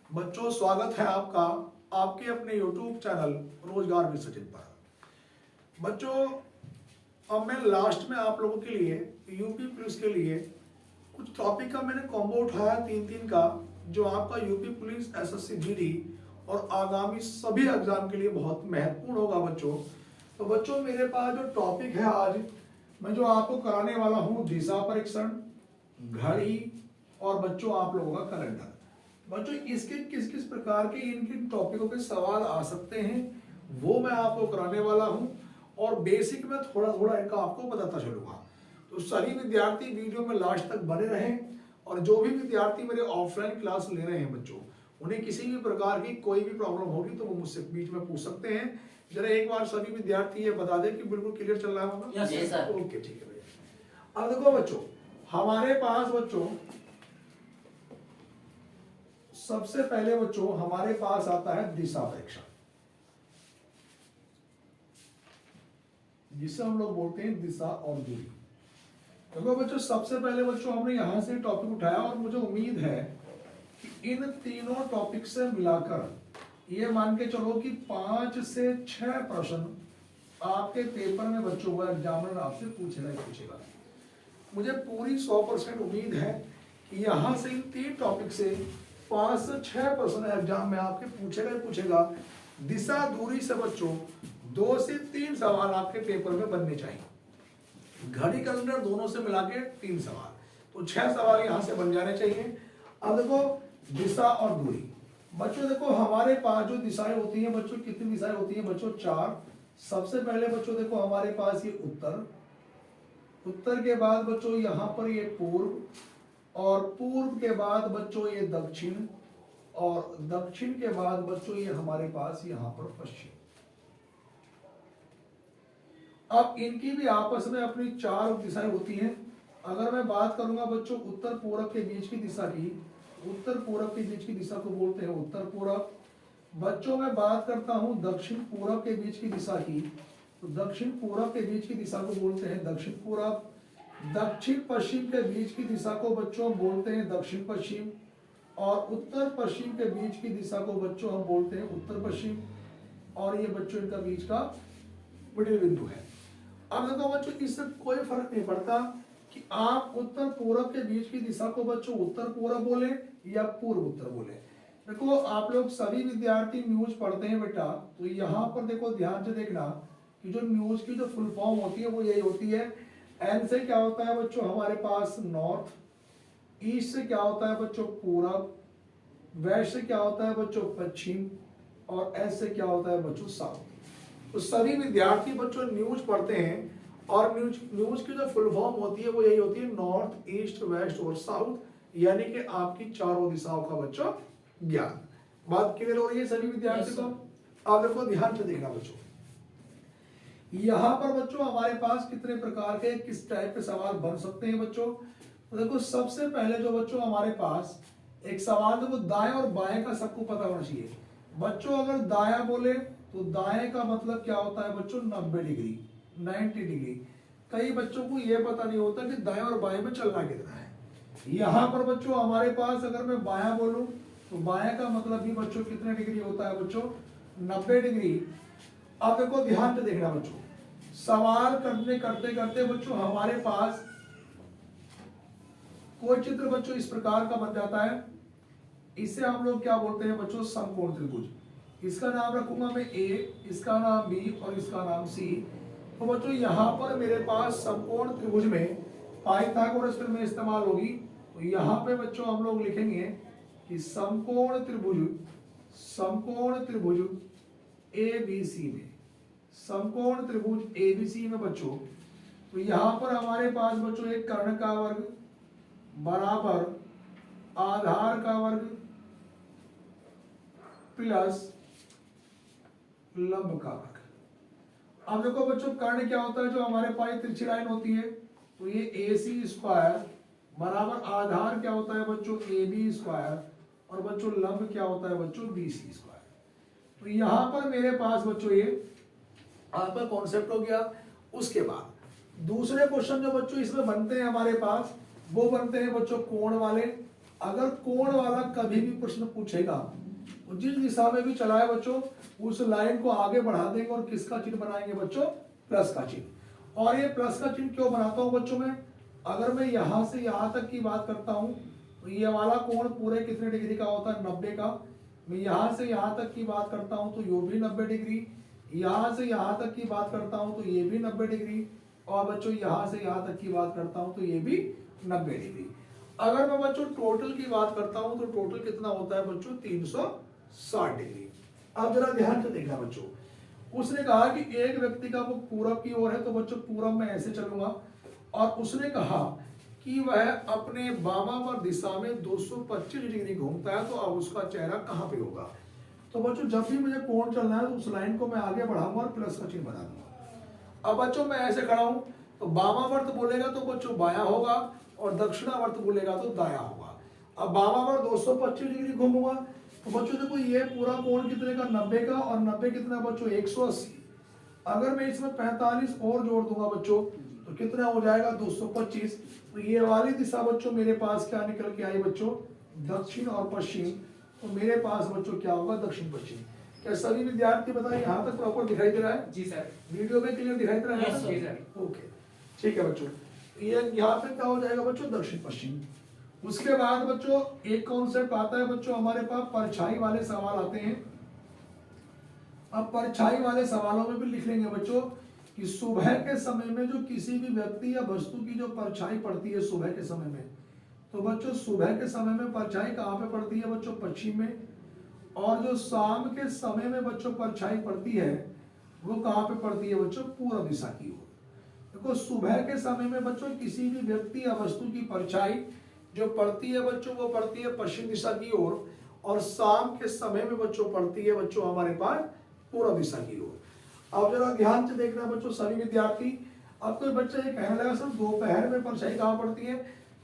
बच्चों स्वागत है आपका आपके अपने YouTube चैनल रोजगार विद सचिन पर। बच्चों अब मैं लास्ट में आप लोगों के लिए यूपी पुलिस के लिए कुछ टॉपिक का मैंने कॉम्बो उठाया तीन का, जो आपका यूपी पुलिस एसएससी जीडी और आगामी सभी एग्जाम के लिए बहुत महत्वपूर्ण होगा बच्चों। तो बच्चों मेरे पास जो टॉपिक है आज मैं जो आपको कराने वाला हूँ दिशा परीक्षण, घड़ी और बच्चों आप लोगों का कैलेंडर। बच्चों इसके किस किस प्रकार के इन किन टॉपिकों पे सवाल आ सकते हैं वो मैं आपको कराने वाला हूं और बेसिक में थोड़ा थोड़ा इनका आपको बताता चलूंगा। तो सभी विद्यार्थी वीडियो में लास्ट तक बने रहें और जो भी विद्यार्थी मेरे ऑफलाइन क्लास ले रहे हैं बच्चों, उन्हें किसी भी प्रकार की कोई भी प्रॉब्लम होगी तो वो मुझसे बीच में पूछ सकते हैं। जरा एक बार सभी विद्यार्थी ये बता दें कि बिल्कुल क्लियर चल रहा होगा। Yes sir. ओके ठीक है भैया। अब देखो बच्चों हमारे पास बच्चों सबसे पहले बच्चों हमारे पास आता है दिशा परीक्षण, जिसे हम लोग बोलते हैं दिशा और दूरी। देखो बच्चों सबसे पहले बच्चों हमने यहां से टॉपिक उठाया और मुझे उम्मीद है कि इन तीनों टॉपिक से मिलाकर ये मान के चलो कि 5 से 6 प्रश्न आपके पेपर में बच्चों का एग्जामिनर आपसे पूछेगा ही पूछेगा। मुझे पूरी 100% उम्मीद है कि यहां से इन 3 टॉपिक से 5 से 6 प्रश्न एग्जाम में आपके पूछेगा ही पूछेगा। दिशा दूरी से बच्चों 2 से 3 सवाल आपके पेपर में बनने चाहिए। घड़ी कैलेंडर दोनों से मिला के 3 सवाल, तो 6 सवाल यहां से बन जाने चाहिए। अब देखो दिशा और दूरी बच्चों, देखो हमारे पास जो दिशाएं होती हैं बच्चों, कितनी दिशाएं होती हैं बच्चों? 4। सबसे पहले बच्चों देखो हमारे पास ये उत्तर, उत्तर के बाद बच्चों यहाँ पर ये पूर्व, और पूर्व के बाद बच्चों ये दक्षिण, और दक्षिण के बाद बच्चों ये हमारे पास यहाँ पर पश्चिम। अब इनकी भी आपस में अपनी 4 दिशाएं होती हैं। अगर मैं बात करूंगा बच्चों उत्तर पूर्व के बीच की दिशा की, उत्तर पूर्व के बीच की दिशा को बोलते हैं उत्तर पूर्व। बच्चों मैं बात करता हूं दक्षिण पूर्व के बीच की दिशा की, तो दक्षिण पूर्व के बीच की दिशा को बोलते हैं दक्षिण पूर्व। दक्षिण पश्चिम के बीच की दिशा को बच्चों हम बोलते हैं दक्षिण पश्चिम, और उत्तर पश्चिम के बीच की दिशा को बच्चों हम बोलते हैं उत्तर पश्चिम, और ये बच्चों इनका बीच का मिडिल बिंदु है। अब देखो बच्चों इससे कोई फर्क नहीं पड़ता कि आप उत्तर पूर्व के बीच की दिशा को बच्चों उत्तर पूर्व बोले या पूर्व उत्तर बोले। देखो आप लोग सभी विद्यार्थी न्यूज पढ़ते हैं बेटा, तो यहाँ पर देखो ध्यान से देखना कि जो न्यूज की जो फुल फॉर्म होती है वो यही होती है। एन से क्या होता है बच्चों हमारे पास नॉर्थ, ईस्ट से क्या होता है बच्चों पूरब, वेस्ट से क्या होता है बच्चों पश्चिम, और एस से क्या होता है बच्चों साउथ। तो सभी विद्यार्थी बच्चों न्यूज पढ़ते हैं और न्यूज की जो फुल फॉर्म होती है वो यही होती है नॉर्थ, ईस्ट, वेस्ट और साउथ, यानी कि आपकी चारों दिशाओं का बच्चों ज्ञान। बात क्लियर हो रही है सभी विद्यार्थी को? आप देखो ध्यान से देखना बच्चों, यहाँ पर बच्चों हमारे पास कितने प्रकार के किस टाइप के सवाल बन सकते हैं बच्चों। तो देखो सबसे पहले जो बच्चों हमारे पास एक सवाल देखो दाएं और बाएं का सबको पता होना चाहिए बच्चों। अगर दायां बोले तो दाएं का मतलब क्या होता है बच्चों 90 डिग्री, 90 डिग्री। कई बच्चों को यह पता नहीं होता कि दाएं और बाएं में चलना कितना है। यहाँ पर बच्चों हमारे पास अगर मैं बायां बोलूं तो बाएं का मतलब भी बच्चों कितने डिग्री होता है बच्चों? 90 डिग्री। अब देखो ध्यान से देखना बच्चों, सवाल करते करते करते बच्चों हमारे पास कोई चित्र बच्चों इस प्रकार का बन जाता है। इसे हम लोग क्या बोलते हैं बच्चों? समकोण त्रिभुज। इसका नाम रखूंगा मैं ए, इसका नाम बी और इसका नाम सी। तो बच्चों यहाँ पर मेरे पास समकोण त्रिभुज में पाइथागोरस में इस्तेमाल होगी। तो यहाँ पे बच्चों हम लोग लिखेंगे कि समकोण त्रिभुज, समकोण त्रिभुज एबीसी में, समकोण त्रिभुज एबीसी में बच्चों, तो यहां पर हमारे पास बच्चों एक कर्ण का वर्ग बराबर आधार का वर्ग प्लस लंब का वर्ग। अब देखो बच्चों कर्ण क्या होता है? जो हमारे पास तिरछी लाइन होती है, तो ये ए सी स्क्वायर बराबर आधार क्या होता है बच्चों? ए बी स्क्वायर, और बच्चों लंब क्या होता है बच्चों? B C square. तो यहां पर मेरे पास बच्चों ये आपका कॉन्सेप्ट हो गया। उसके बाद दूसरे क्वेश्चन जो बच्चों इसमें बनते हैं हमारे पास, वो बनते हैं बच्चों कोण वाले। अगर कोण वाला कभी भी प्रश्न पूछेगा तो जिस दिशा में भी चला है बच्चों उस लाइन को आगे बढ़ा देंगे और किसका चिन्ह बनाएंगे बच्चों, प्लस का चिन्ह। और ये प्लस का चिन्ह क्यों बनाता हूं बच्चों में, अगर मैं यहां से यहां तक की बात करता हूं तो ये वाला कोण पूरे कितने डिग्री का होता है, 90 का। मैं यहां से यहां तक की बात करता हूं तो ये भी 90 डिग्री, यहां से यहां तक की बात करता हूं तो ये भी 90 डिग्री, और बच्चों यहां से यहां तक की बात करता हूं तो ये भी 90 डिग्री। अगर मैं बच्चों टोटल की बात करता हूं तो टोटल कितना होता है बच्चों, 360 डिग्री। अब जरा ध्यान से देखना बच्चों, उसने कहा कि एक व्यक्ति का वो पूरब की ओर है तो बच्चों पूरब में ऐसे चलूंगा, और उसने कहा कि वह अपने वामावर्त दिशा में 225 डिग्री घूमता है, तो अब उसका चेहरा कहां पे होगा। तो बच्चों जब भी मुझे कोण चलना है तो उस लाइन को मैं आगे बढ़ाऊंगा और प्लस का चिन्ह बना दूंगा। अब बच्चों मैं ऐसे खड़ा हूं तो वामावर्त बोलेगा तो बच्चों बायां होगा, और दक्षिणावर्त बोलेगा तो दायां होगा। अब वामावर्त 225 डिग्री घूमूंगा तो बच्चों देखो ये पूरा कोण कितने का, 90 का, और 90 कितना बच्चों, 180। अगर मैं इसमें 45 और जोड़ दूंगा बच्चों तो कितना हो जाएगा, 225। तो ये वाली दिशा बच्चों मेरे पास क्या निकल के आई बच्चों, दक्षिण और पश्चिम। तो मेरे पास बच्चों क्या होगा, दक्षिण पश्चिम। क्या सभी विद्यार्थी बताएं यहाँ तक प्रॉपर दिखाई दे रहा है? जी सर। वीडियो में क्लियर दिखाई दे रहा है? जी सर। ओके ठीक है बच्चों, ये यहाँ पे क्या हो जाएगा बच्चों, दक्षिण पश्चिम। उसके बाद बच्चों एक कॉन्सेप्ट आता है बच्चों हमारे पास, परछाई वाले सवाल आते हैं। अब परछाई वाले सवालों में भी लिख लेंगे बच्चों कि सुबह के समय में जो किसी भी व्यक्ति या वस्तु की जो परछाई पड़ती है सुबह के समय में, तो बच्चों सुबह के समय में परछाई कहाँ पे पड़ती है बच्चों, पश्चिम में। और जो शाम के समय में बच्चों परछाई पड़ती है वो कहाँ पे पड़ती है बच्चों, पूर्व दिशा की ओर। देखो सुबह के समय में बच्चों किसी भी व्यक्ति या वस्तु की परछाई जो पड़ती है बच्चों वो पड़ती है पश्चिम दिशा की ओर, और शाम के समय में बच्चों पड़ती है बच्चों हमारे पास पूर्व दिशा की ओर। अब जरा ध्यान से देखना बच्चों सभी विद्यार्थी। अब कोई बच्चा ये कहने लगा सर दोपहर में परछाई कहाँ पड़ती है,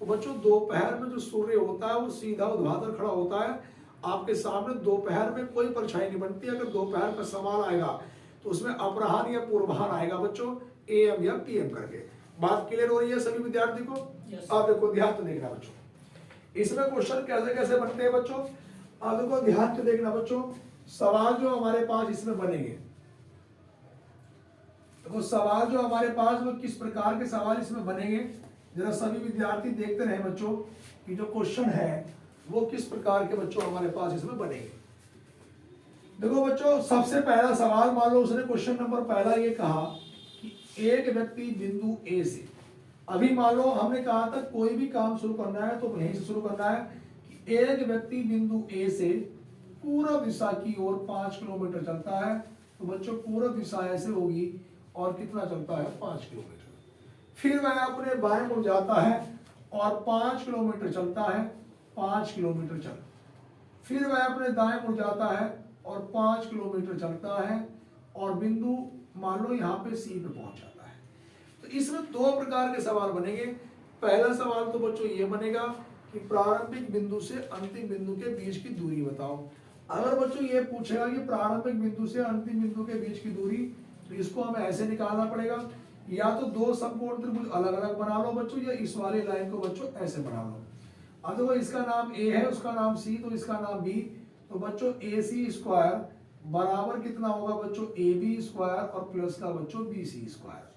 तो बच्चों दोपहर में जो सूर्य होता है वो सीधा ऊर्ध्वाधर खड़ा होता है आपके सामने। दोपहर में कोई परछाई नहीं बनती। अगर दोपहर का सवाल आएगा तो उसमें अपराह्न या पूर्वाह्न आएगा बच्चों, AM या PM करके। बात क्लियर हो रही है सभी विद्यार्थी को? अब देखो ध्यान से देखना बच्चों, इसमें क्वेश्चन कैसे कैसे बनते हैं बच्चों। अब देखो ध्यान से देखना बच्चों, सवाल जो हमारे पास इसमें बनेंगे, देखो सवाल जो हमारे पास वो किस प्रकार के सवाल इसमें बनेंगे, जरा सभी विद्यार्थी देखते रहे बच्चों कि जो क्वेश्चन है वो किस प्रकार के बच्चों हमारे पास इसमें बनेंगे। देखो बच्चों सबसे पहला सवाल, मान लो उसने क्वेश्चन नंबर पहला ये कहा कि एक व्यक्ति बिंदु A से, अभी मान लो हमने कहा था कोई भी काम शुरू करना है तो यहीं से शुरू करना है कि एक व्यक्ति बिंदु A से पूर्व दिशा की ओर 5 किलोमीटर चलता है। तो बच्चों पूर्व दिशा ऐसे होगी और कितना चलता है, 5 किलोमीटर। फिर वह अपने बाएं मुड़ जाता है और 5 किलोमीटर चलता है, 5 किलोमीटर चल। फिर वह अपने दाएं मुड़ जाता है और 5 किलोमीटर चलता है और बिंदु मान लो यहाँ पे C पे पहुंच जाता है। तो इसमें दो प्रकार के सवाल बनेंगे। पहला सवाल तो बच्चों ये बनेगा कि प्रारंभिक बिंदु से अंतिम बिंदु के बीच की दूरी बताओ। अगर बच्चों ये पूछेगा कि प्रारंभिक बिंदु से अंतिम बिंदु के बीच की दूरी, तो इसको हमें ऐसे निकालना पड़ेगा, या तो दो समकोण त्रिभुज अलग अलग बना लो बच्चों, या इस वाली लाइन को बच्चों ऐसे बना लो। अब देखो इसका नाम A है, उसका नाम C, तो इसका नाम B। तो बच्चों AC स्क्वायर बराबर कितना होगा बच्चों, AB स्क्वायर और प्लस का बच्चों BC स्क्वायर।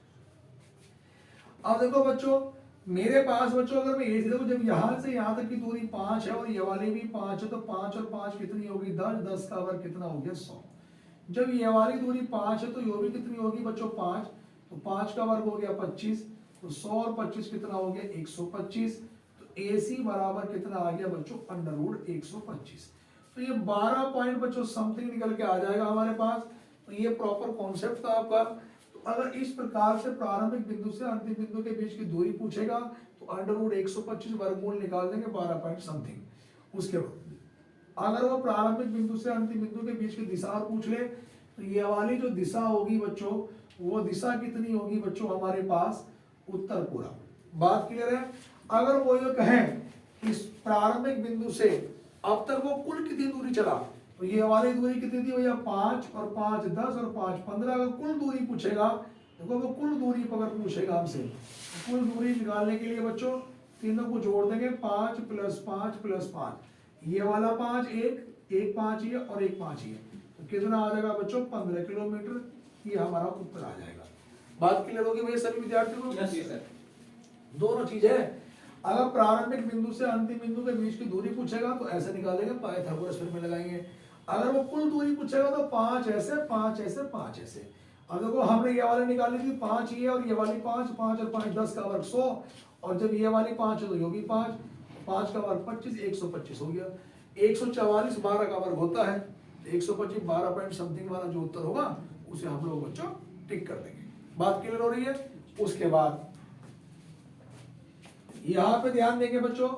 अब देखो बच्चों मेरे पास बच्चों अगर मैं AC देखो, जब यहां से यहां तक की दूरी 5 है और ये वाली भी 5 है, तो 5 और 5 कितनी होगी, 10, 10 का वर्ग कितना हो गया, 100। जब ये वाली दूरी 5 है तो ये भी कितनी होगी बच्चों, 5, तो 5 का वर्ग हो गया 25, तो 100 और 25 कितना हो गया, 125। तो AC बराबर कितना आ गया बच्चों, √125। तो ये 12 पॉइंट बच्चों समथिंग निकल के आ जाएगा हमारे पास। तो ये प्रॉपर कॉन्सेप्ट था आपका। तो अगर इस प्रकार से प्रारंभिक बिंदु से अंतिम बिंदु के बीच की दूरी पूछेगा तो √125 वर्गमूल निकाल देंगे 12 पॉइंट समथिंग। उसके बाद अगर वो प्रारंभिक बिंदु से अंतिम बिंदु के बीच की दिशा पूछ ले तो ये वाली जो दिशा होगी बच्चों, वो दिशा कितनी होगी बच्चों हमारे पास, उत्तर पूर्व। बात क्लियर है? अगर वो ये कहें कि प्रारंभिक बिंदु से अब तक वो कुल कितनी दूरी चला, तो ये वाली दूरी कितनी थी भैया, 5 और 5 10 और 5 15। अगर कुल दूरी पूछेगा, देखो वो कुल दूरी अगर पूछेगा हमसे, तो कुल दूरी निकालने के लिए बच्चों तीनों को जोड़ देंगे 5 + 5 + 5, ये वाला 5 एक 5 ये और एक 5 ये, तो कितना आ जाएगा बच्चों 15 किलोमीटर। ये हमारा उत्तर आ जाएगा। बात क्लियर होगी भैया सभी विद्यार्थियों को? Yes sir. दोनों चीजें है। अगर प्रारंभिक बिंदु से अंतिम बिंदु के बीच की दूरी पूछेगा तो ऐसे निकालेंगे, पाइथागोरस में लगाएंगे। अगर वो कुल दूरी पूछेगा तो 5 ऐसे 5 ऐसे 5 ऐसे। अब देखो हमने ये वाली निकाली थी 5 ये और ये वाली 5, 5 और 5 10 का वर्ग 100, और जब ये वाली 5 है तो ये भी 5, 5 का वर्ग 25, 125 हो गया। 144 12 का वर्ग होता है, 125 12 पॉइंट समथिंग वाला जो उत्तर होगा उसे हम लोग बच्चों टिक कर देंगे। बात क्लियर हो रही है? उसके बाद यहाँ पे ध्यान देंगे बच्चों।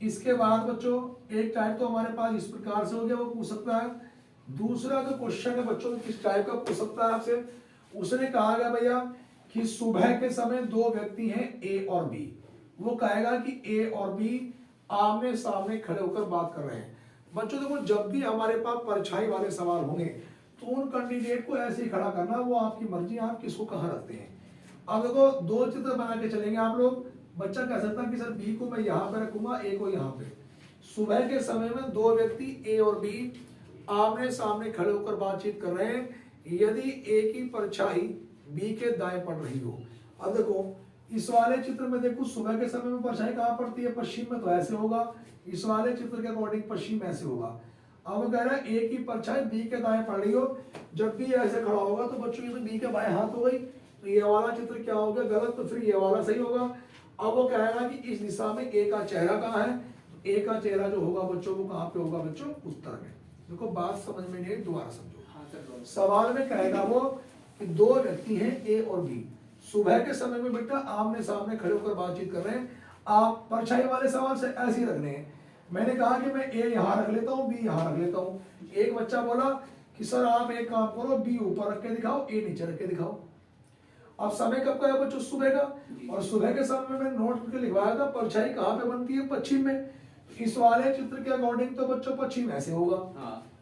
इसके बाद बच्चों एक टाइप तो हमारे पास इस प्रकार से हो गया, वो पूछ सकता है। दूसरा जो क्वेश्चन है बच्चों किस टाइप का पूछ सकता है आपसे, उसने कहा गया भैया कि सुबह के समय दो व्यक्ति हैं ए और बी। वो कहेगा कि ए और बी आमने सामने खड़े होकर बात कर रहे हैं। बच्चों देखो जब भी हमारे पास परछाई वाले सवाल होंगे तो उन कैंडिडेट को ऐसे ही खड़ा करना, वो आपकी मर्जी, आप किसको कहाँ रखते हैं। अब देखो दो चित्र बना के चलेंगे आप लोग। बच्चा कह सकता है कि सर बी को मैं यहाँ पे रखूंगा, ए को यहाँ पे। सुबह के समय में दो व्यक्ति ए और बी आमने सामने खड़े होकर बातचीत कर रहे हैं, यदि ए की परछाई बी के दाएं पड़ रही हो। अब देखो इस वाले चित्र में देखो सुबह के समय में परछाई कहाँ पड़ती है, पश्चिम में, तो ऐसे होगा। इस वाले चित्र के अकॉर्डिंग पश्चिम ऐसे होगा। अब वो कह रहा है ए की परछाई बी के दाएं पड़ रही हो, जब भी ऐसे खड़ा होगा तो बच्चों ये तो बी के बाएं हाथ हो गई, तो ये वाला चित्र क्या हो गया गलत, तो फिर ये वाला सही होगा। अब वो कहेगा कि इस दिशा में ए का चेहरा कहाँ है, तो ए का चेहरा जो होगा बच्चों वो कहाँ पे होगा बच्चों, उत्तर में। देखो बात समझ में नहीं, दोबारा समझो। सवाल में कहेगा वो कि दो व्यक्ति हैं ए और बी, सुबह के समय में बेटा आमने सामने खड़े होकर बातचीत कर रहे हैं। आप परछाई वाले सवाल से ऐसे ही रखने हैं। मैंने कहा कि मैं ए यहाँ रख लेता हूँ, बी यहाँ रख लेता हूँ। एक बच्चा बोला कि सर आप एक काम करो, बी ऊपर रख के दिखाओ, ए नीचे रख के दिखाओ। अब समय कब का है बच्चों, सुबह का, और सुबह के समय में मैंने नोट करके लिखवाया था परछाई कहाँ पे बनती है, पश्चिम में। इस वाले चित्र के अकॉर्डिंग तो बच्चों पश्चिम ऐसे होगा,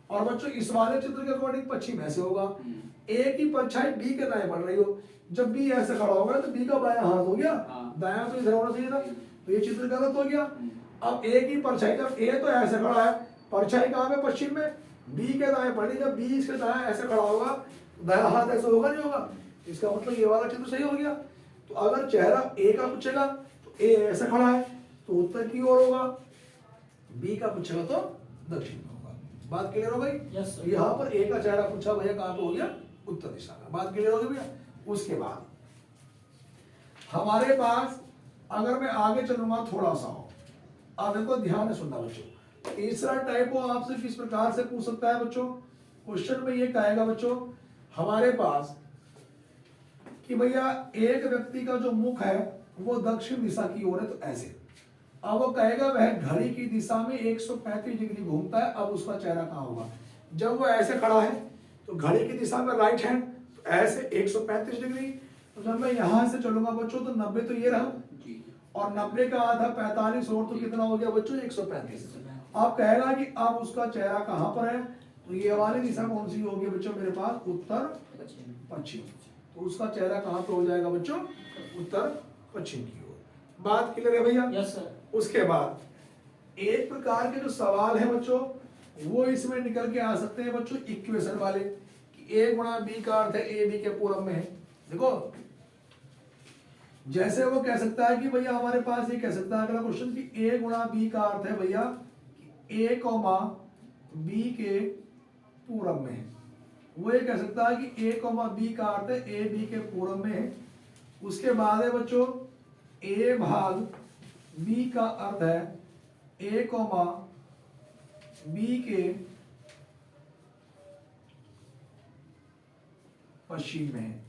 और बच्चों इस वाले चित्र के अकॉर्डिंग पश्चिम ऐसे होगा। ए की परछाई बी के दाएं पड़ रही हो, जब बी ऐसे खड़ा होगा तो बी का बायां हाथ हो गया, दायां तो इधर होना चाहिए था, तो ये चित्र गलत हो गया। अब ए की परछाई, जब ए तो ऐसे खड़ा है, परछाई कहाँ पे, पश्चिम में, बी के दाएं पड़ी, जब बी इसके दाएं ऐसे खड़ा होगा दायां हाथ ऐसे होगा नहीं होगा, इसका मतलब ये वाला चित्र सही हो गया। तो अगर चेहरा ए का पूछेगा तो ए ऐसे खड़ा है तो उत्तर की ओर होगा, बी का पूछेगा तो दक्षिण में होगा। बात क्लियर हो गई? Yes sir. यहाँ पर ए का चेहरा पूछा भैया कहाँ पे हो गया, उत्तर दिशा में। बात क्लियर हो गई भैया? उसके बाद हमारे पास अगर मैं आगे चलूंगा थोड़ा सा, अब देखो ध्यान से सुनना बच्चों। तीसरा टाइप वो आपसे किस प्रकार से पूछ सकता है बच्चों, क्वेश्चन में ये कहेगा बच्चों हमारे पास कि भैया एक व्यक्ति का जो मुख है वो दक्षिण दिशा की ओर है, तो ऐसे। अब वो कहेगा वह घड़ी की दिशा में 135 डिग्री घूमता है, अब उसका चेहरा कहाँ होगा। जब वो ऐसे खड़ा है तो घड़ी की दिशा में राइट हैंड, तो ऐसे 135 डिग्री। तो जब मैं यहां से चलूंगा बच्चों तो 90 तो ये रहा, और 90 का आधा 45 और तो कितना हो गया बच्चों, 135। आप कहेगा कि अब उसका चेहरा कहाँ पर है, तो ये वाली दिशा कौन सी होगी बच्चों मेरे पास, उत्तर पश्चिम। तो उसका चेहरा कहाँ पे हो जाएगा बच्चों, उत्तर पश्चिम की ओर। बात क्लियर है भैया? Yes sir. उसके बाद एक प्रकार के जो सवाल है बच्चों वो इसमें निकल के आ सकते हैं बच्चों इक्वेशन वाले, कि ए गुणा बी का अर्थ है ए बी के पूरब में है। देखो जैसे वो कह सकता है कि भैया हमारे पास ये कह सकता है अगला क्वेश्चन कि ए गुणा बी का अर्थ है भैया ए कॉमा बी के पूरब में है। वो ये कह सकता है कि ए कॉमा बी का अर्थ है ए बी के पूरब में है। उसके बाद है बच्चों ए भाग बी का अर्थ है ए कॉमा बी के पश्चिम में है।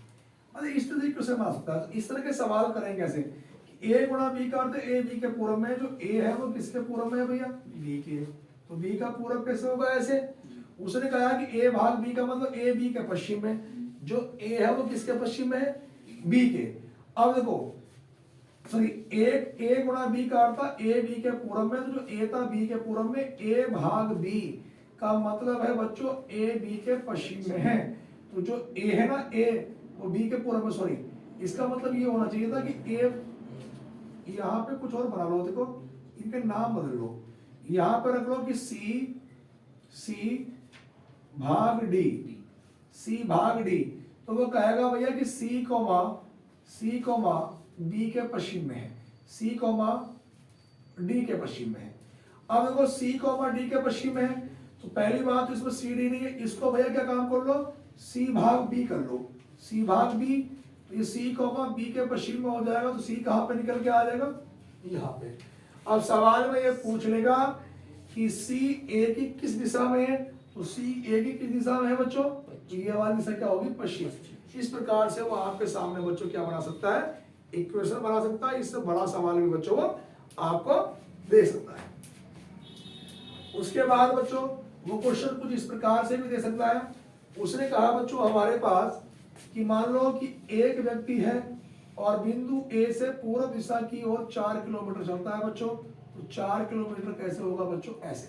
मतलब इस तरीके से मान सकता है। इस तरह के सवाल करेंगे कैसे कि ए गुणा बी का अर्थ ए बी के पूरब में है, जो ए है वो किसके पूरब में है भैया, बी के। तो बी का पूरब कैसे होगा, ऐसे। उसने कहा कि ए भाग बी का मतलब ए बी के पश्चिम में, जो ए है वो किसके पश्चिम में है, बी के। अब देखो सॉरी ए गुणा बी का अर्थ ए बी के पूरब में, तो जो ए था बी के पूरब में, ए भाग बी का मतलब है बच्चों ए बी के पश्चिम में है। तो जो ए है ना ए वो बी के पूरब में, सॉरी इसका मतलब ये होना चाहिए था कि ए यहाँ पे कुछ और बना लो, देखो इनके नाम बदल लो, यहाँ पे रख लो कि सी भाग डी, सी भाग डी। तो वो कहेगा भैया कि सी कोमा बी के पश्चिम में है, सी कोमा डी के पश्चिम में है। अब देखो सी कोमा डी के पश्चिम में है, तो पहली बात इसमें सी डी नहीं है, इसको भैया क्या काम कर लो, सी भाग बी कर लो, सी भाग बी। तो ये सी कोमा बी के पश्चिम में हो जाएगा, तो सी कहाँ पे निकल के आ जाएगा, यहाँ पे। अब सवाल में ये पूछ लेगा कि सी ए की किस दिशा में है, तो सी ए की किस दिशा में है बच्चों, तो ये वाली दिशा क्या होगी, पश्चिम। इस प्रकार से वो आपके सामने बच्चों क्या बना सकता है, इक्वेशन बना सकता है। इससे बड़ा सवाल भी बच्चों वो आपको दे सकता है। उसके बाद बच्चों वो क्वेश्चन कुछ इस प्रकार से भी दे सकता है। उसने कहा बच्चों हमारे पास कि मान लो कि एक व्यक्ति है और बिंदु ए से पूर्व दिशा की ओर 4 किलोमीटर चलता है बच्चों, तो 4 किलोमीटर कैसे होगा बच्चों, ऐसे।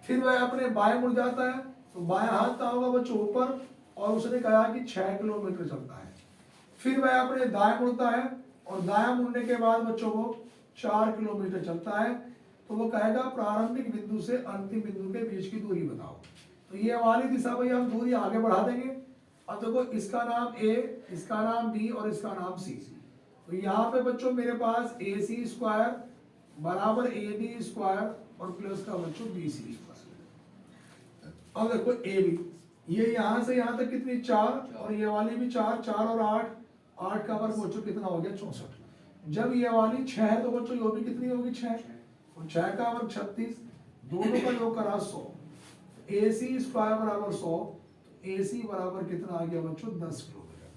फिर वह अपने बाएं मुड़ जाता है, तो बाएं हाथ कहाँ होगा बच्चों, ऊपर, और उसने कहा कि 6 किलोमीटर चलता है। फिर वह अपने दाएं मुड़ता है, और दाएं मुड़ने के बाद बच्चों वो 4 किलोमीटर चलता है। तो वो कहेगा प्रारंभिक बिंदु से अंतिम बिंदु के बीच की दूरी बताओ। तो ये वाली दिशा भाई हम दूरी आगे बढ़ा देंगे। अब देखो इसका नाम ए, इसका नाम बी और इसका नाम सी। तो यहाँ पे बच्चों मेरे पास ए सी स्क्वायर बराबर ए बी स्क्वायर और प्लस का बच्चों बी सी स्क्वायर। अब देखो ए बी, ये यहाँ से यहाँ तक कितनी 4, और ये वाली भी 4, 4 और 8, 8 का वर्ग बच्चों कितना हो गया 64। जब ये वाली 6 है तो बच्चों ये भी कितनी होगी 6, और 6 का वर्ग 36, दोनों का योग करा 100। ए सी स्क्वायर बराबर 100, ए सी बराबर कितना आ गया बच्चों 10 किलोमीटर।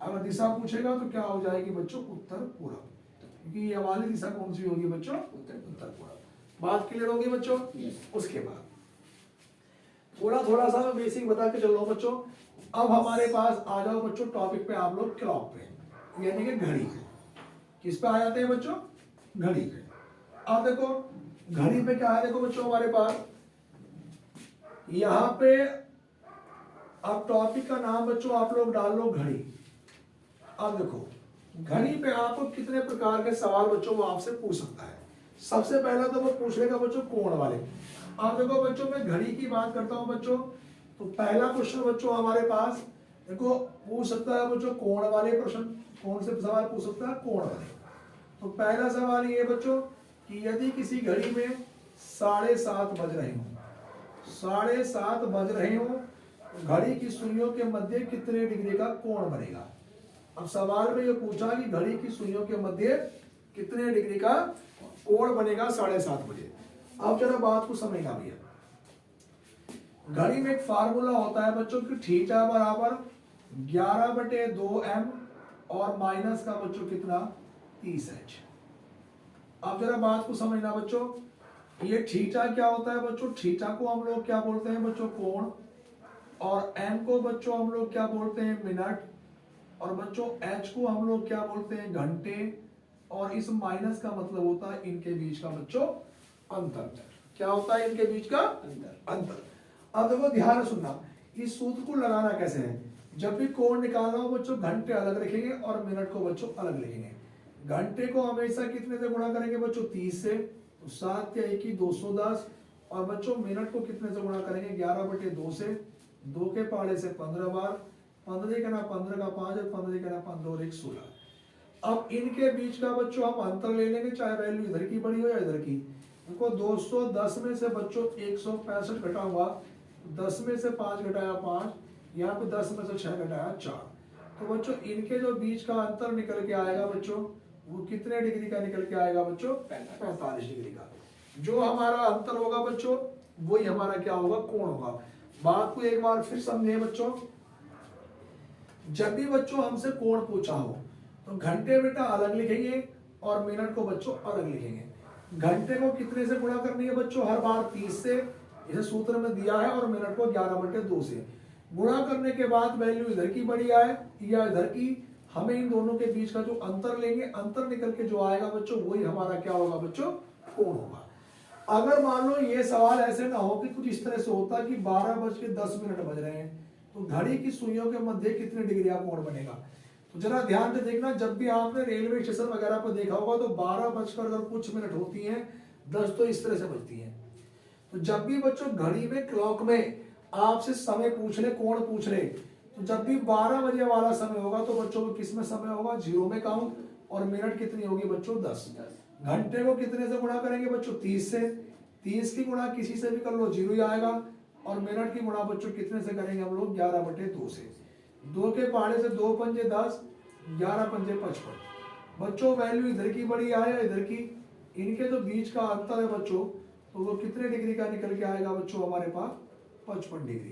अगर दिशा पूछेगा तो क्या हो जाएगी बच्चों उत्तर पूर्व, क्योंकि ये वाली दिशा कौन सी होगी बच्चों, उत्तर पूर्व। बात क्लियर होगी बच्चों। उसके बाद थोड़ा सा बेसिक बता के चलो बच्चों। अब हमारे पास आ जाओ बच्चों टॉपिक पे, आप लोग क्लॉक पे, यानी कि घड़ी पे। किस पे आ जाते हैं बच्चों, घड़ी पे। अब देखो घड़ी पे क्या है, देखो बच्चों हमारे पास यहाँ पे, अब टॉपिक का नाम बच्चों आप लोग डाल लो घड़ी। अब देखो घड़ी पे आपको कितने प्रकार के सवाल बच्चों वो आपसे पूछ सकता है। सबसे पहला तो वो पूछ लेगा बच्चों कोण वाले। अब देखो बच्चों मैं घड़ी की बात करता हूं बच्चों, तो पहला क्वेश्चन बच्चों हमारे पास देखो पूछ सकता है बच्चों कोण वाले प्रश्न। कौन से सवाल पूछ सकता है, कोण वाले। तो पहला सवाल ये बच्चों कि यदि किसी घड़ी में 7:30 बज रहे हो, 7:30 बज रहे हो, घड़ी की सुइयों के मध्य कितने डिग्री का कोण बनेगा। अब सवाल में ये पूछा कि घड़ी की सुइयों के मध्य कितने डिग्री का कोण बनेगा 7:30 बजे। अब जरा बात को समझना भैया, घड़ी में एक फार्मूला होता है बच्चों कि थीटा बराबर 11/2m और माइनस का बच्चों कितना 30h। अब जरा बात को समझना बच्चों, ये थीटा क्या होता है बच्चों, थीटा को हम लोग क्या बोलते हैं बच्चों कोण, और m को बच्चों हम लोग क्या बोलते हैं मिनट, और बच्चों h को हम लोग क्या बोलते हैं घंटे, और इस माइनस का मतलब होता है इनके बीच का बच्चों अंतर। क्या होता है इनके बीच का अंतर। अब देखो ध्यान से सुनना, इस सूत्र को लगाना कैसे है। जब भी कोण निकालना हो बच्चों घंटे अलग रखेंगे और मिनट को बच्चों अलग लिखेंगे। घंटे को हमेशा कितने से गुणा करेंगे बच्चों 30 से, तो 7 या 1 210, और बच्चों मिनट को कितने से गुणा करेंगे 11/2 से, 2 के पहाड़े से 15 बार, 15 का ना 15 का 5 और 15 का ना 15 और 1 16। अब इनके बीच का बच्चों हम अंतर ले लेंगे, चाहे वैल्यू इधर की बड़ी हो या इधर की। इनको 210 में से बच्चों 165 घटाऊंगा, 10 में से 5 घटाया 5, यहाँ पे 10 में से 6 घटाया 4। तो बच्चों इनके जो बीच का अंतर निकल के आएगा बच्चों वो कितने डिग्री का निकल के आएगा बच्चों 45 डिग्री का। जो हमारा अंतर होगा बच्चों वही हमारा क्या होगा कोण होगा। बात को एक बार फिर समझे बच्चों, जब भी बच्चों हमसे कोण पूछा हो तो घंटे बेटा अलग लिखेंगे और मिनट को बच्चों अलग लिखेंगे। घंटे को कितने से गुणा करनी है बच्चों हर बार 30 से, इसे सूत्र में दिया है, और मिनट को 11/2 से गुणा करने के बाद वैल्यू इधर की बड़ी आए या इधर की, हमें इन दोनों के बीच का जो अंतर लेंगे, अंतर निकल के जो आएगा बच्चों वही हमारा क्या होगा बच्चों कोण होगा। अगर मान लो ये सवाल ऐसे ना हो कि कुछ इस तरह से होता कि 12:10 बज रहे हैं, तो घड़ी की सुइयों के मध्य कितने डिग्री का कोण बनेगा। तो जरा ध्यान से देखना, जब भी आपने रेलवे स्टेशन वगैरह पर देखा होगा तो 12 बजकर अगर कुछ मिनट होती हैं 10 तो इस तरह से बजती हैं। तो जब भी बच्चों घड़ी में क्लॉक में आपसे समय पूछ ले, कौन पूछ ले, तो जब भी 12 बजे वाला समय होगा तो बच्चों को किस में समय होगा, जीरो में काउंट, और मिनट कितनी होगी बच्चों 10। घंटे को कितने से गुणा करेंगे बच्चों 30 से, 30 की गुणा किसी से भी कर लो जीरो ही आएगा, और मिनट की गुणा बच्चों कितने से करेंगे हम लोग 11/2 से। 2 के पहाड़े से 2 पंजे 10, 11 पंजे 55। बच्चों वैल्यू इधर की बड़ी आया इधर की, इनके जो बीच का अंतर है बच्चों तो वो कितने डिग्री का निकल के आएगा बच्चों हमारे पास 55 डिग्री।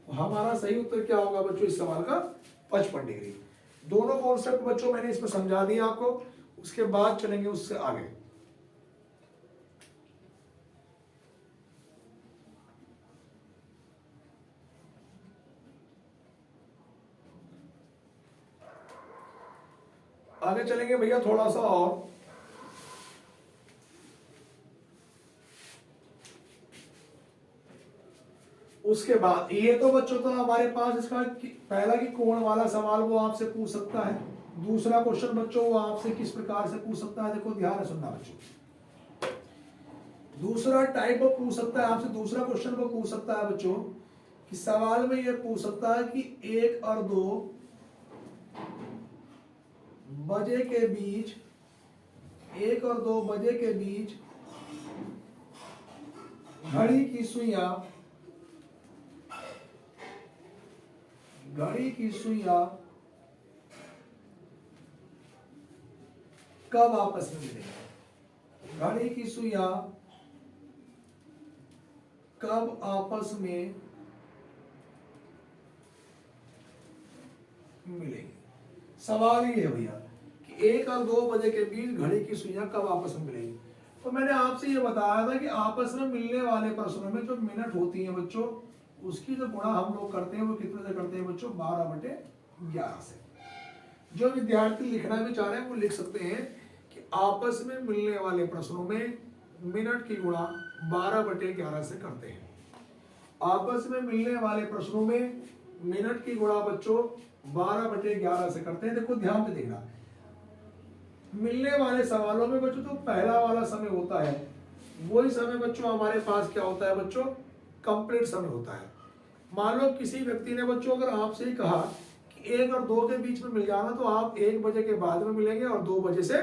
तो हमारा सही उत्तर क्या होगा बच्चों इस सवाल का 55 डिग्री। दोनों कॉन्सेप्ट बच्चों मैंने इसमें समझा दिया आपको, उसके बाद चलेंगे उससे आगे। आगे चलेंगे भैया थोड़ा सा और। उसके बाद ये तो बच्चों तो हमारे पास इसका पहला की कोण वाला सवाल वो आपसे पूछ सकता है। दूसरा क्वेश्चन बच्चों वो आपसे किस प्रकार से पूछ सकता है, देखो ध्यान से सुनना बच्चों। दूसरा टाइप वो पूछ सकता है आपसे, दूसरा क्वेश्चन वो पूछ सकता है बच्चों कि सवाल में ये पूछ सकता है कि 1 और 2 बजे के बीच, 1 और 2 बजे के बीच घड़ी की सुइयां, घड़ी की सुइयां कब आपस में मिलेंगी, घड़ी की सुइयां कब आपस में मिलेंगी। सवाल ये है भैया कि 1 और 2 बजे के बीच घड़ी की सुइयां कब आपस में मिलेंगी। तो मैंने आपसे ये बताया था कि आपस में मिलने वाले प्रश्नों में जो मिनट होती है बच्चों उसकी जो गुणा हम लोग करते हैं वो कितने से करते हैं बच्चों 12/11 से। जो विद्यार्थी लिखना भी चाह रहे हैं वो लिख सकते हैं कि आपस में मिलने वाले प्रश्नों में मिनट की गुणा 12/11 से करते हैं। आपस में मिलने वाले प्रश्नों में मिनट की गुणा बच्चों 12/11 से करते हैं। देखो ध्यान से देखना, मिलने वाले सवालों में बच्चों तो पहला वाला समय होता है वही समय बच्चों हमारे पास क्या होता है बच्चों कंप्लीट समय होता है। मान लो किसी व्यक्ति ने बच्चों अगर आपसे ही कहा कि 1 और 2 के बीच में मिल जाना तो आप 1 बजे के बाद में मिलेंगे और 2 बजे से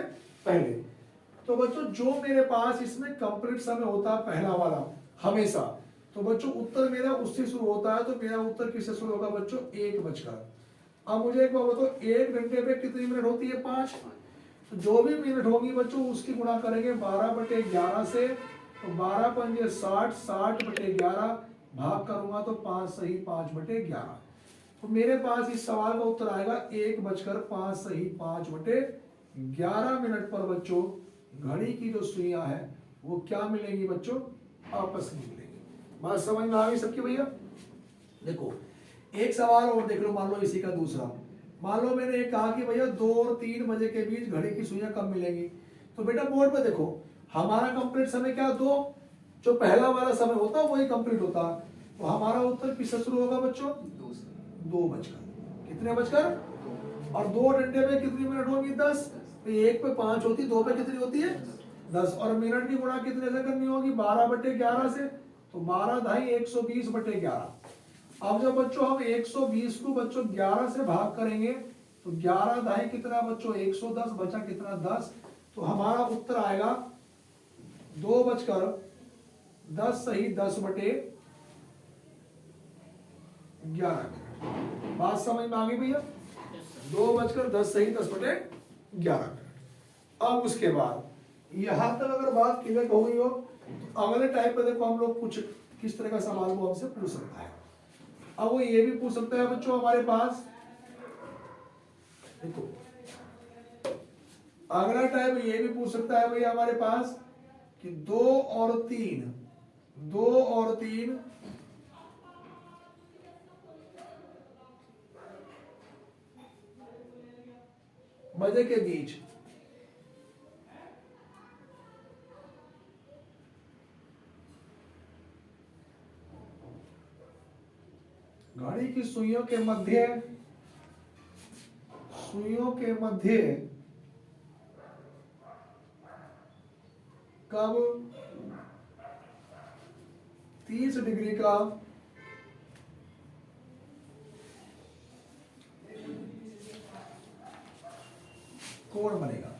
पहले। तो बच्चों जो मेरे पास इसमें कंप्लीट समय होता है पहला वाला हमेशा, तो बच्चों उत्तर मेरा उससे शुरू होता है। तो मेरा उत्तर किससे शुरू होगा बच्चों 1 बजकर। अब मुझे एक बात बताओ 1 घंटे पे कितनी मिनट होती है 5। तो जो भी मिनट होगी बच्चों उसकी गुणा करेंगे 12/11 से। तो 12 पंजे 60, 60/11 भाग करूंगा तो 5 सही 5/11। तो मेरे पास इस सवाल का उत्तर आएगा 1 बजकर 5 सही 5/11 मिनट पर बच्चों घड़ी की जो सुइयां है वो क्या मिलेंगी बच्चों आपस में मिलेंगी। बात समझ में आ गई सबकी भैया। देखो एक सवाल और देख लो, मान लो इसी का दूसरा। मान लो मैंने एक कहा कि भैया 2 और 3 बजे के बीच घड़ी की सुइयां कब मिलेंगी। तो बेटा बोर्ड पे देखो हमारा कंप्लीट समय क्या 2, जो पहला वाला समय होता है वही कंप्लीट होता। तो हमारा उत्तर किससे शुरू होगा बच्चों 2 बजकर, कितने बजकर, और 2 घंटे पे कितनी मिनट होगी 10। तो 1 पे 5 होती, 2 पे कितनी होती है 10, और मिनट की गुणा कितने से करनी होगी 12/11 से। तो 12 ढाई 120/11। अब जब बच्चों हम 120 को बच्चों 11 से भाग करेंगे तो 11 ढाई कितना बच्चों 110, बचा कितना 10। तो हमारा उत्तर आएगा 2 बजकर 10 सही 10/11। बात समझ में आ गई भैया। 2 बजकर 10 सही 10/11। अब उसके बाद यहां तक अगर बात क्लियर हो गई हो तो अगले टाइप पे देखो हम लोग कुछ किस तरह का सवाल वो हमसे पूछ सकता है। अब वो ये भी पूछ सकता है बच्चों हमारे पास, देखो अगला टाइप ये भी पूछ सकता है भैया हमारे पास कि 2 और 3 बजे के बीच घड़ी की सुइयों के मध्य सुइयों के मध्य कब 30 डिग्री का कोण बनेगा।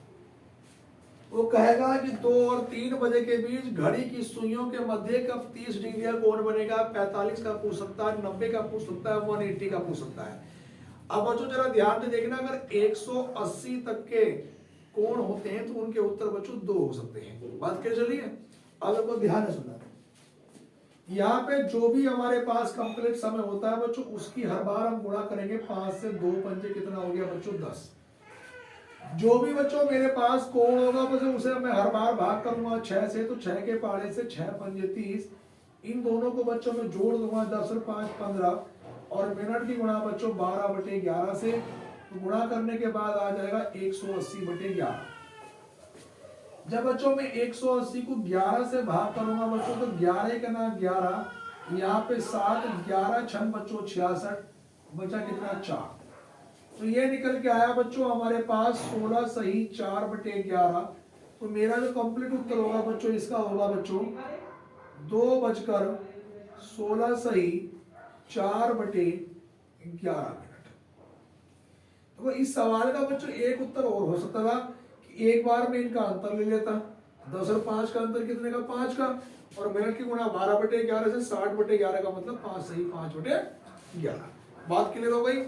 वो कहेगा कि 2 और 3 बजे के बीच घड़ी की सुइयों के मध्य कब 30 डिग्री का कोण बनेगा। 45 का पूछ सकता है, 90 का पूछ सकता है, 180 का पूछ सकता है। अब बच्चों जरा ध्यान से देखना, अगर 180 तक के कोण होते हैं तो उनके उत्तर बच्चों 2 हो सकते हैं। बात कर चलिए, अब आपको ध्यान से सुनना। यहाँ पे जो भी हमारे पास कंप्लीट समय होता है बच्चों, उसकी हर बार हम गुणा करेंगे 5 से। 2 पंजे कितना हो गया बच्चों 10। जो भी बच्चों मेरे पास कोण होगा बच्चों उसे मैं हर बार भाग करूंगा 6 से, तो 6 के पाड़े से 6 पंजे 30। इन दोनों को बच्चों में जोड़ दूंगा 10 और 5 15, और मिनट की गुणा बच्चों 12/11 से। तो गुणा करने के बाद आ जाएगा 180/11। जब बच्चों में 180 को 11 से भाग करूंगा बच्चों, तो 11 का ना 11, यहाँ पे 7, 11 छन बच्चों 66, बचा कितना 4। तो ये निकल के आया बच्चों हमारे पास 16 सही 4/11। तो मेरा जो कंप्लीट उत्तर होगा बच्चों इसका होगा बच्चों 2:16 सही 4/11 मिनट। तो इस सवाल का बच्चों एक उत्तर और हो सकता था कि एक बार में इनका अंतर ले लेता। 10 और 5 का अंतर कितने का 5 का, और मिनट की गुणा 12/11 से 60/11 का मतलब 5 सही 5/11। बात क्लियर हो गई।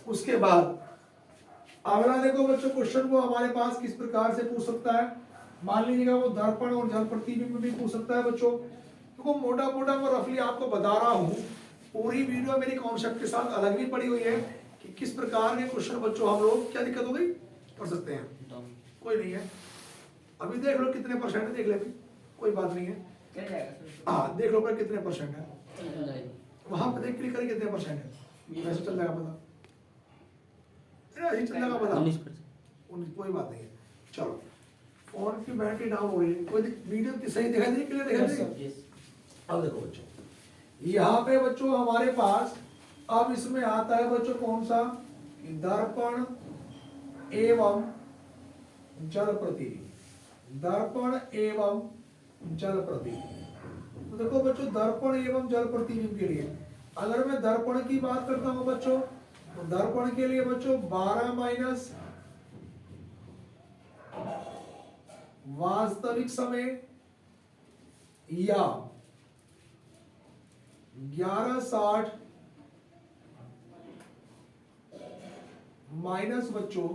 उसके बाद अगला देखो बच्चों, क्वेश्चन को हमारे पास किस प्रकार से पूछ सकता है। मान लीजिएगा वो दर्पण और जल प्रतिबिंब भी पूछ सकता है बच्चों। तो मोटा मोटा मैं रफली आपको बता रहा हूँ, पूरी वीडियो मेरी कॉन्सेप्ट के साथ अलग भी पड़ी हुई है कि किस प्रकार के क्वेश्चन बच्चों हम लोग, क्या दिक्कत हो गई, कर सकते हैं। कोई नहीं है, अभी देख लो कितने परसेंट है, देख ले अभी, कोई बात नहीं है। हाँ देख लो पर कितने परसेंट है, वहां पर देख क्लिक करें कितने परसेंट है, वैसे चल जाएगा पता, चल जाएगा पता 19। कोई बात नहीं है, चलो फोन की बैटरी डाउन हो रही है, कोई वीडियो सही दिखाई दे, क्लियर दिखाई दे। अब देखो बच्चों, यहाँ पे बच्चों हमारे पास अब इसमें आता है बच्चों कौन सा, दर्पण एवं जल प्रतिबिंब। दर्पण एवं जल प्रतिबिंब। तो देखो बच्चों, दर्पण एवं जल प्रतिबिंब के लिए अगर मैं दर्पण की बात करता हूं बच्चों, तो दर्पण के लिए बच्चों 12 माइनस वास्तविक समय या 11:60 माइनस बच्चों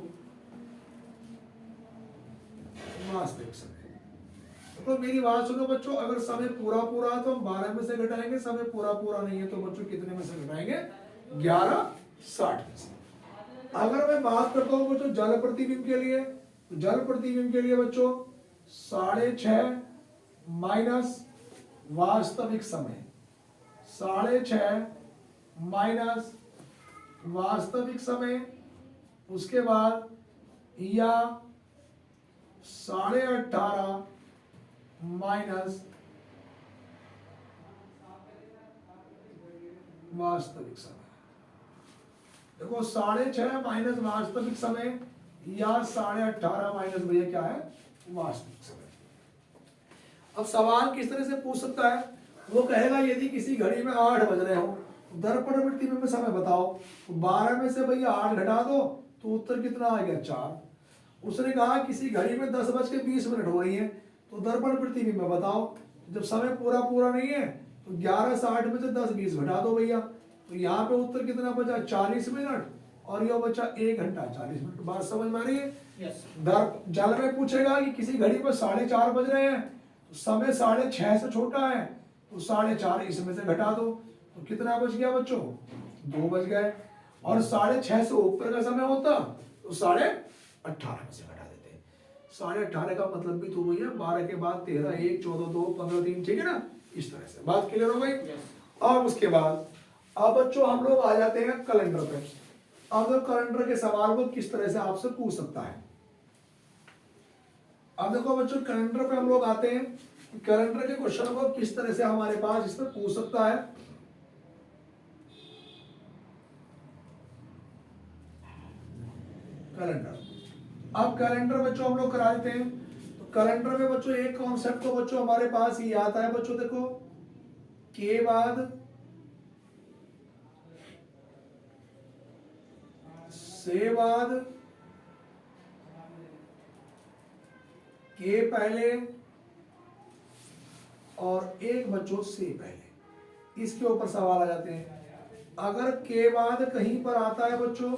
वास्तविक समय। तो मेरी बात सुनो बच्चों, अगर समय पूरा पूरा है तो हम 12 में से घटाएंगे, समय पूरा पूरा नहीं है तो बच्चों कितने में से घटाएंगे, 11:60 में से। अगर मैं बात करता हूं बच्चों जल प्रतिबिंब के लिए, तो जल प्रतिबिंब के लिए बच्चों 6:30 माइनस वास्तविक समय, 6:30 माइनस वास्तविक समय, उसके बाद या 18:30 माइनस वास्तविक समय। देखो 6:30 माइनस वास्तविक समय या 18:30 माइनस भैया क्या है, वास्तविक समय। अब सवाल किस तरह से पूछ सकता है, वो कहेगा यदि किसी घड़ी में 8 बज रहे हो, दर्पण प्रतिबिंब में समय बताओ, तो 12 में से भैया 8 घटा दो तो उत्तर कितना आ गया 4। उसने कहा किसी घड़ी में 10:20 हो रही है, तो दर्पण प्रतिबिंब में बताओ। जब समय पूरा पूरा नहीं है तो 11:60 में से 10:20 घटा दो भैया, तो यहाँ पे उत्तर कितना बचा 40 मिनट, और यह बचा 1 घंटा 40 मिनट। बात समझ में आ रही है। जल में पूछेगा कि किसी घड़ी पर 4:30 बज रहे हैं, तो समय 6:30 से छोटा है, तो 4:30 इसमें से घटा दो, तो कितना बच गया बच्चों, 2 बज गए। और 6:30 से ऊपर का समय होता तो 18:30 में से घटा देते। 18:30 का मतलब भी तो वही है, 12 के बाद 13, 1, 14, 2, 15, 3, ठीक है ना, इस तरह से। बात क्लियर हो गई। और उसके बाद अब बच्चों हम लोग आ जाते हैं कैलेंडर पे। अब कैलेंडर के सवाल को किस तरह से आपसे पूछ सकता है। अब देखो बच्चों, कैलेंडर पे हम लोग आते हैं, कैलेंडर के क्वेश्चन को किस तरह से हमारे पास इस पर पूछ सकता है। कैलेंडर। अब कैलेंडर बच्चों हम लोग करा देते हैं। तो कैलेंडर में बच्चों एक कॉन्सेप्ट तो बच्चों हमारे पास ये आता है बच्चों, देखो के बाद से बाद के पहले और एक बच्चों से पहले, इसके ऊपर सवाल आ जाते हैं। अगर के बाद कहीं पर आता है बच्चों,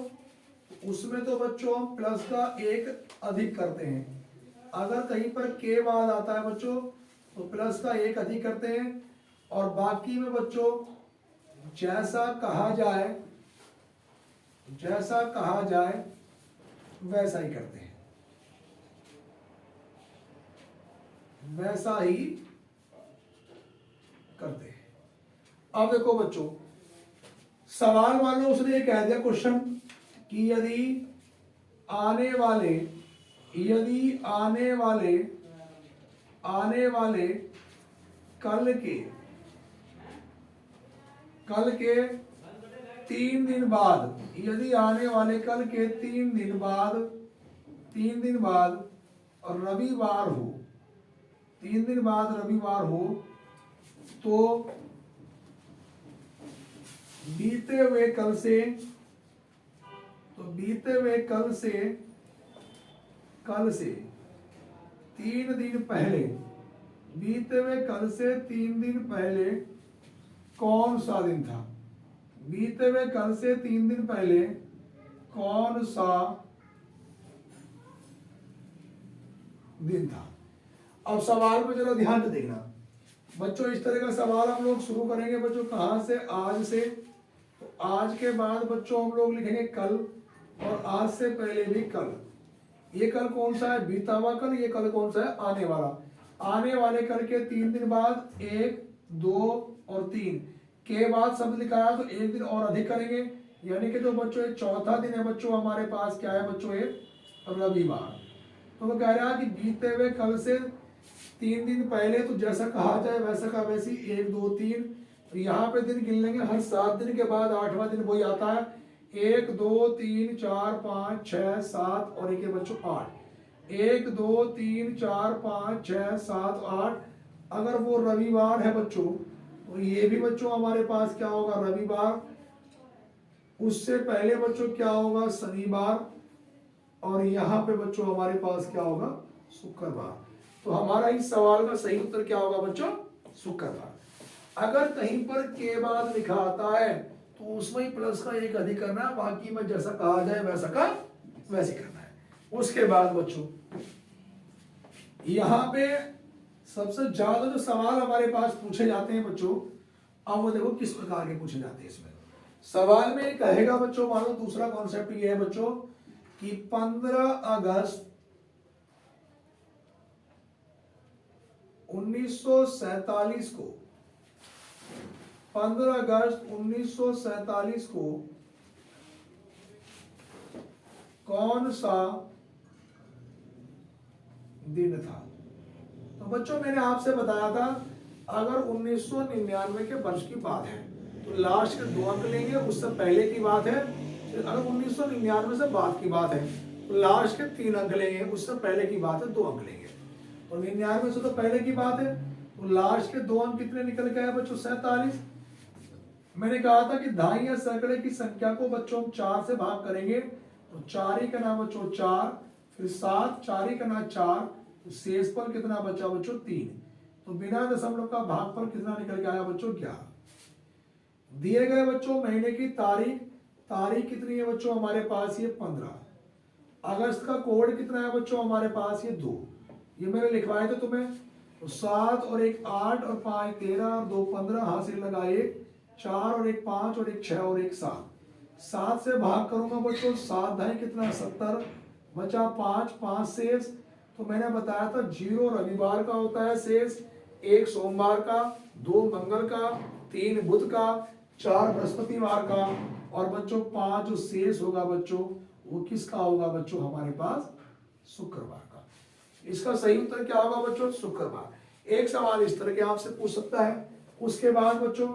उसमें तो बच्चों हम प्लस का एक अधिक करते हैं। अगर कहीं पर के बाद आता है बच्चों तो प्लस का एक अधिक करते हैं, और बाकी में बच्चों जैसा कहा जाए वैसा ही करते हैं, वैसा ही करते हैं। अब देखो बच्चों, सवाल मान लो उसने ये कह दिया क्वेश्चन कि यदि आने वाले कल के 3 दिन बाद, यदि आने वाले कल के 3 दिन बाद रविवार हो, 3 दिन बाद रविवार हो, तो बीते हुए कल से 3 दिन पहले, बीते हुए कल से 3 दिन पहले कौन सा दिन था? बीते हुए कल से 3 दिन पहले कौन सा दिन था? अब सवाल में जरा ध्यान से देखना बच्चों, इस तरह का सवाल हम लोग शुरू करेंगे बच्चों। कहां से? आज से। तो आज के बाद बच्चों हम लोग लिखेंगे कल, और आज से पहले भी कल। ये कल कौन सा है? बीता हुआ कल। ये कल कौन सा है? आने वाला। आने वाले कल के 3 दिन बाद 1, 2 और 3 के बाद शब्द लिखाया तो एक दिन और अधिक करेंगे, यानी कि जो बच्चों एक चौथा दिन है बच्चों हमारे पास क्या है बच्चों? एक रविवार। तो वो कह रहा है कि बीते हुए कल से 3 दिन पहले, तो जैसा कहा जाए वैसा का वैसी 1, 2, 3। तो यहाँ पे दिन गिन लेंगे, हर 7 दिन के बाद 8वां दिन वही आता है। 1, 2, 3, 4, 5, 6, 7 और एक है बच्चों 8। 1, 2, 3, 4, 5, 6, 7, 8। अगर वो रविवार है बच्चों तो ये भी बच्चों हमारे पास क्या होगा? रविवार। उससे पहले बच्चों क्या होगा? शनिवार। और यहाँ पे बच्चों हमारे पास क्या होगा? शुक्रवार। तो हमारा इस सवाल का सही उत्तर क्या होगा बच्चों? शुक्रवार। अगर कहीं पर के बाद लिखा आता है तो उसमें ही प्लस का एक अधिक करना है, बाकी में जैसा कहा जाए वैसा का वैसे करना है। उसके बाद बच्चों यहाँ पे सबसे ज्यादा जो सवाल हमारे पास पूछे जाते हैं बच्चों, अब वो देखो किस प्रकार के पूछे जाते हैं। इसमें सवाल में कहेगा बच्चों, मान लो दूसरा कॉन्सेप्ट ये है बच्चों कि 15 अगस्त 1947 को, 15 अगस्त 1947 को कौन सा दिन था? तो बच्चों मैंने आपसे बताया था अगर 1999 के वर्ष की बात है तो लास्ट के 2 अंक लेंगे, उससे पहले की बात है। अगर 1999 से बाद की बात है तो लास्ट के 3 अंक लेंगे, उससे पहले की बात है 2 अंक लेंगे। और 99 से तो पहले की बात है, तो लास्ट के 2 अंक कितने निकल के आए बच्चों? 47। मैंने कहा था कि दहाई या सैकड़े की संख्या को बच्चों हम 4 से भाग करेंगे, तो 4 ही करना बच्चों 4, फिर 7, 4 ही करना 4, तो शेष पर कितना बचा बच्चों? 3। तो बिना दशमलव का भाग पर कितना निकल के आया बच्चों? 11। दिए गए बच्चों महीने की तारीख कितनी है बच्चों हमारे पास? ये 15। अगस्त का कोड कितना है बच्चों हमारे पास? ये 2। ये मैंने लिखवाए थे तुम्हें। तो 7 और 1 8 और 5 13 और 2 15, हासिल लगा 1 4 और 1 5 और 1 6 और 1 7। 7 से भाग करूंगा बच्चों, 7 ढाई कितना? 70, बचा 5, 5 शेष। तो मैंने बताया था 0 रविवार का होता है शेष, 1 सोमवार का, 2 मंगल का, 3 बुध का, 4 बृहस्पतिवार का, और बच्चों 5 जो शेष होगा बच्चों वो किसका होगा बच्चों? हमारे पास शुक्रवार का। इसका सही उत्तर क्या होगा बच्चों? शुक्रवार। एक सवाल इस तरह के आपसे पूछ सकता है। उसके बाद बच्चों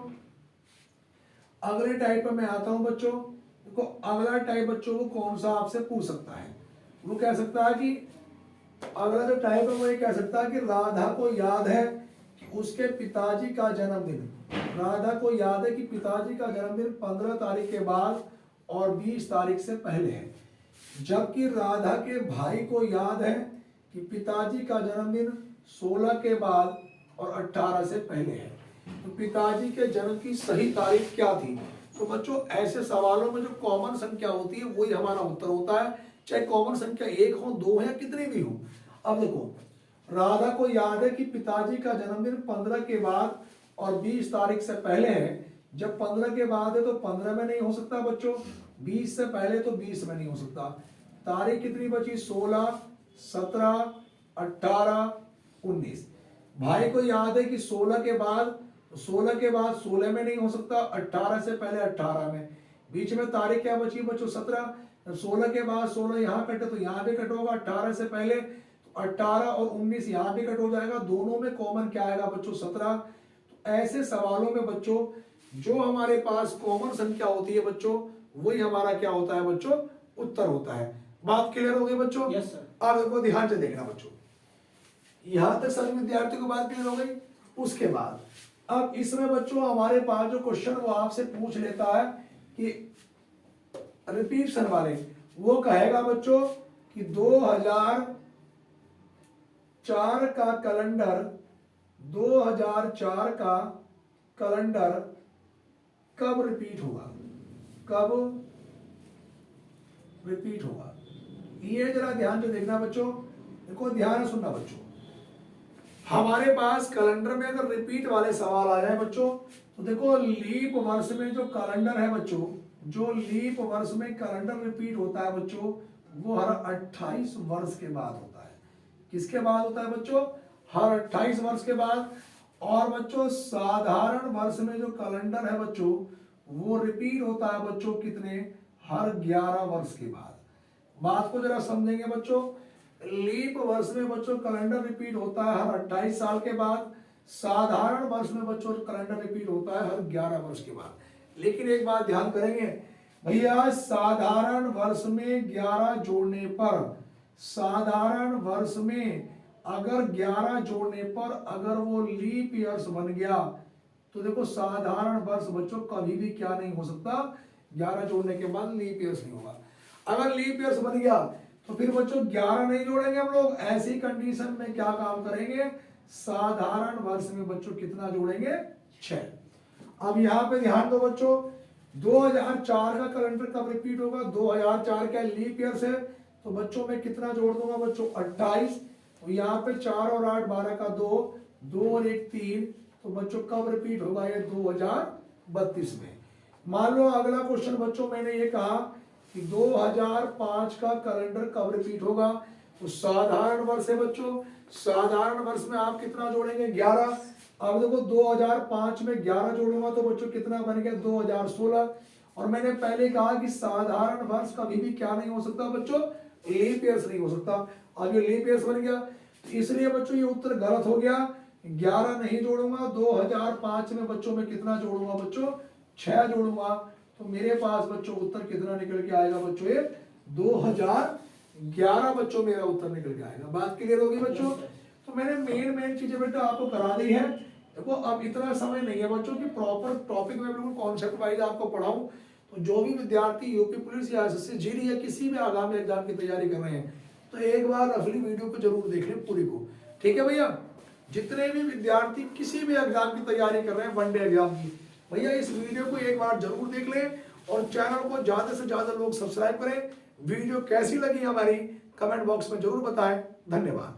अगले टाइप पर मैं आता हूं बच्चों, देखो अगला टाइप बच्चों को कौन सा आपसे पूछ सकता है, वो कह सकता है कि अगला जो टाइप है वो ये कह सकता है कि राधा को याद है कि उसके पिताजी का जन्मदिन, राधा को याद है कि पिताजी का जन्मदिन 15 तारीख के बाद और 20 तारीख से पहले है, जबकि राधा के भाई को याद है कि पिताजी का जन्मदिन 16 के बाद और 18 से पहले है। तो पिताजी के जन्म की सही तारीख क्या थी? तो बच्चों ऐसे सवालों में जो कॉमन संख्या होती है वही हमारा उत्तर होता है, चाहे कॉमन संख्या 1 हो, 2 हो या कितनी भी हो। अब देखो राधा को याद है कि पिताजी का जन्मदिन 15 के बाद और 20 तारीख से पहले है। जब 15 के बाद है तो 15 में नहीं हो सकता बच्चों, 20 से पहले तो 20 में नहीं हो सकता। तारीख कितनी बची? 16, 17, 18, 19। भाई को याद है कि 16 के बाद, 16 के बाद 16 में नहीं हो सकता, 18 से पहले 18 में। बीच में तारीख क्या बची बच्चों? 17। 16 के बाद 16 यहाँ कटे तो यहाँ भी कट होगा, 18 से पहले तो 18 और 19 यहाँ भी कट हो जाएगा, दोनों में कॉमन क्या आएगा बच्चों? 17। तो ऐसे सवालों में बच्चों जो हमारे पास कॉमन संख्या होती है बच्चों वही हमारा क्या होता है बच्चों? उत्तर होता है। बात क्लियर हो गई बच्चों? Yes sir. अब देखो ध्यान से देखना बच्चों, यहां तक सभी विद्यार्थियों को बात क्लियर हो गई। उसके बाद अब इसमें बच्चों हमारे पास जो क्वेश्चन वो आपसे पूछ लेता है कि रिपीट्सन वाले, वो कहेगा बच्चों कि 2004 का कैलेंडर, 2004 का कैलेंडर कब रिपीट होगा, कब रिपीट होगा? ये जरा ध्यान से देखना बच्चों, देखो ध्यान से सुनना बच्चों। हमारे पास कैलेंडर में अगर रिपीट वाले सवाल आ जाए बच्चों तो देखो लीप वर्ष में जो कैलेंडर है बच्चों, जो लीप वर्ष में कैलेंडर रिपीट होता है बच्चों वो हर 28 वर्ष के बाद होता है। किसके बाद होता है बच्चों? हर 28 वर्ष के बाद। और बच्चों साधारण वर्ष में जो कैलेंडर है बच्चों वो रिपीट होता है बच्चों कितने? हर 11 वर्ष के बाद। बात को जरा समझेंगे बच्चों, लीप वर्ष में बच्चों कैलेंडर रिपीट होता है हर 28 साल के बाद, साधारण वर्ष में बच्चों कैलेंडर रिपीट होता है हर 11 वर्ष के बाद। लेकिन एक बात ध्यान करेंगे भैया, साधारण वर्ष में 11 जोड़ने पर, साधारण वर्ष में अगर 11 जोड़ने पर अगर वो लीप ईयर्स बन गया तो देखो साधारण वर्ष बच्चों कभी भी क्या नहीं हो सकता? 11 जोड़ने के बाद लीप ईयर्स नहीं होगा। अगर लीप ईयर्स बन गया तो फिर बच्चों 11 नहीं जोड़ेंगे हम लोग, ऐसी कंडीशन में क्या काम करेंगे? साधारण वर्ष में बच्चों कितना जोड़ेंगे? 6। अब यहाँ पे ध्यान दो बच्चों, 2004 का कैलेंडर कब रिपीट होगा? 2004 का लीप ईयर है तो बच्चों में कितना जोड़ दूंगा बच्चों? 28। तो यहाँ पे 4 और 8 12 का 2, 2 और 1 3, तो बच्चों कब रिपीट होगा? ये 2032 में। मान लो अगला क्वेश्चन बच्चों मैंने ये कहा कि 2005 का कैलेंडर कब रिपीट होगा? तो साधारण वर्ष है बच्चों, साधारण वर्ष में आप कितना जोड़ेंगे? 11। अब देखो 2005 में 11 जोड़ूंगा तो बच्चों कितना बन गया? 2016। और मैंने पहले कहा कि साधारण वर्ष कभी भी क्या नहीं हो सकता बच्चों? लीप ईयर्स नहीं हो सकता। अब ये लीप ईयर्स बन गया तो इसलिए बच्चों ये उत्तर गलत हो गया, 11 नहीं जोड़ूंगा। 2005 में बच्चों में कितना जोड़ूंगा बच्चों? 6 जोड़ूंगा। तो मेरे पास बच्चों उत्तर कितना निकल के आएगा बच्चों? ये 2011 बच्चों मेरा उत्तर निकल के आएगा। बात क्लियर होगी बच्चों? तो मैंने मेन चीजें बेटा आपको करा दी है। देखो अब इतना समय नहीं है बच्चों कि प्रॉपर टॉपिक में बिल्कुल कॉन्सेप्ट वाइज आपको पढ़ाऊं। तो जो भी विद्यार्थी यूपी पुलिस या एसएससी जीडी या किसी भी आगामी एग्जाम की तैयारी कर रहे हैं तो एक बार रफली वीडियो को जरूर देख लें पूरी को, ठीक है भैया? जितने भी विद्यार्थी किसी भी एग्जाम की तैयारी कर रहे हैं, वनडे एग्जाम की, भैया इस वीडियो को एक बार जरूर देख लें और चैनल को ज्यादा से ज्यादा लोग सब्सक्राइब करें। वीडियो कैसी लगी हमारी कमेंट बॉक्स में जरूर बताएं। धन्यवाद।